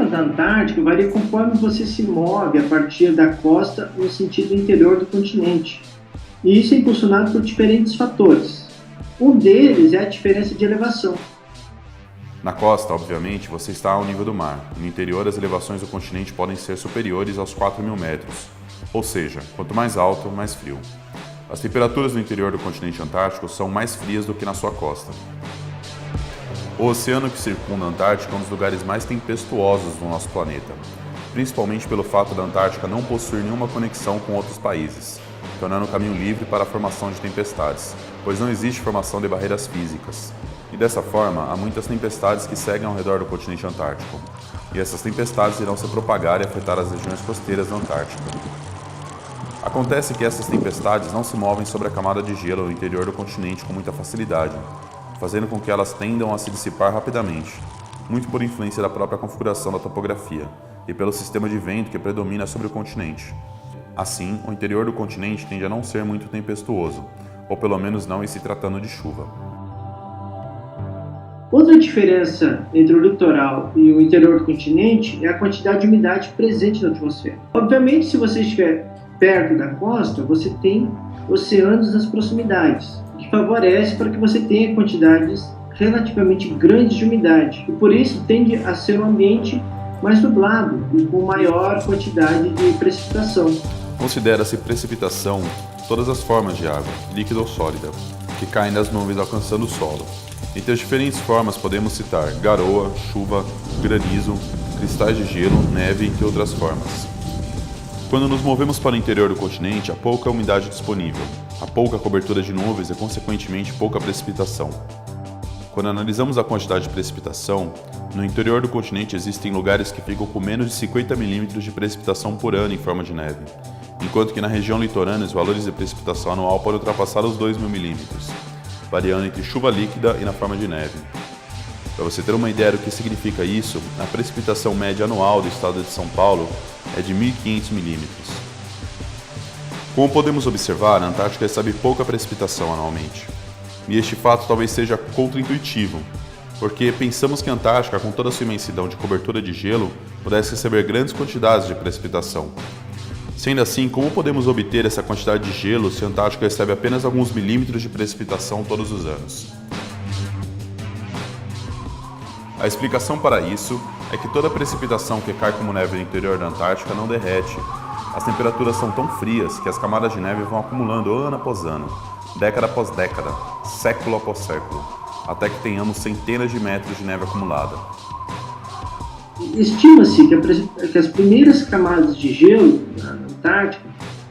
clima da Antártica varia conforme você se move a partir da costa no sentido interior do continente. E isso é impulsionado por diferentes fatores. Um deles é a diferença de elevação. Na costa, obviamente, você está ao nível do mar. No interior, as elevações do continente podem ser superiores aos 4.000 metros. Ou seja, quanto mais alto, mais frio. As temperaturas no interior do continente antártico são mais frias do que na sua costa. O oceano que circunda a Antártica é um dos lugares mais tempestuosos do nosso planeta, principalmente pelo fato da Antártica não possuir nenhuma conexão com outros países, tornando o caminho livre para a formação de tempestades, pois não existe formação de barreiras físicas. E dessa forma, há muitas tempestades que seguem ao redor do continente antártico, e essas tempestades irão se propagar e afetar as regiões costeiras da Antártica. Acontece que essas tempestades não se movem sobre a camada de gelo no interior do continente com muita facilidade, fazendo com que elas tendam a se dissipar rapidamente, muito por influência da própria configuração da topografia e pelo sistema de vento que predomina sobre o continente. Assim, o interior do continente tende a não ser muito tempestuoso, ou pelo menos não em se tratando de chuva. Outra diferença entre o litoral e o interior do continente é a quantidade de umidade presente na atmosfera. Obviamente, se você estiver perto da costa, você tem oceanos nas proximidades, o que favorece para que você tenha quantidades relativamente grandes de umidade, e por isso tende a ser um ambiente mais nublado e com maior quantidade de precipitação. Considera-se precipitação todas as formas de água, líquida ou sólida, que caem das nuvens alcançando o solo. Entre as diferentes formas podemos citar garoa, chuva, granizo, cristais de gelo, neve, entre outras formas. Quando nos movemos para o interior do continente, há pouca umidade disponível, há pouca cobertura de nuvens e, consequentemente, pouca precipitação. Quando analisamos a quantidade de precipitação, no interior do continente existem lugares que ficam com menos de 50 milímetros de precipitação por ano em forma de neve, enquanto que na região litorânea os valores de precipitação anual podem ultrapassar os 2.000 milímetros, variando entre chuva líquida e na forma de neve. Para você ter uma ideia do que significa isso, a precipitação média anual do estado de São Paulo é de 1.500 milímetros. Como podemos observar, a Antártica recebe pouca precipitação anualmente. E este fato talvez seja contraintuitivo, porque pensamos que a Antártica, com toda a sua imensidão de cobertura de gelo, pudesse receber grandes quantidades de precipitação. Sendo assim, como podemos obter essa quantidade de gelo se a Antártica recebe apenas alguns milímetros de precipitação todos os anos? A explicação para isso é que toda a precipitação que cai como neve no interior da Antártica não derrete. As temperaturas são tão frias que as camadas de neve vão acumulando ano após ano, década após década, século após século, até que tenhamos centenas de metros de neve acumulada. Estima-se que as primeiras camadas de gelo na Antártica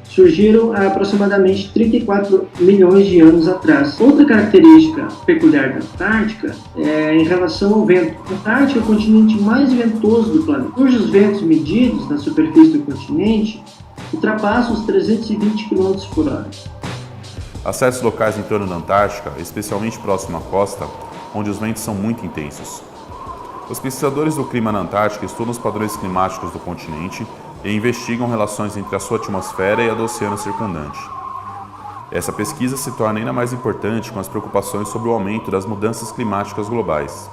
surgiram há aproximadamente 34 milhões de anos atrás. Outra característica peculiar da Antártica é em relação ao vento. A Antártica é o continente mais ventoso do planeta, cujos ventos medidos na superfície do continente ultrapassam os 320 km por hora. Há certos locais em torno da Antártica, especialmente próximo à costa, onde os ventos são muito intensos. Os pesquisadores do clima na Antártica estudam os padrões climáticos do continente e investigam relações entre a sua atmosfera e a do oceano circundante. Essa pesquisa se torna ainda mais importante com as preocupações sobre o aumento das mudanças climáticas globais.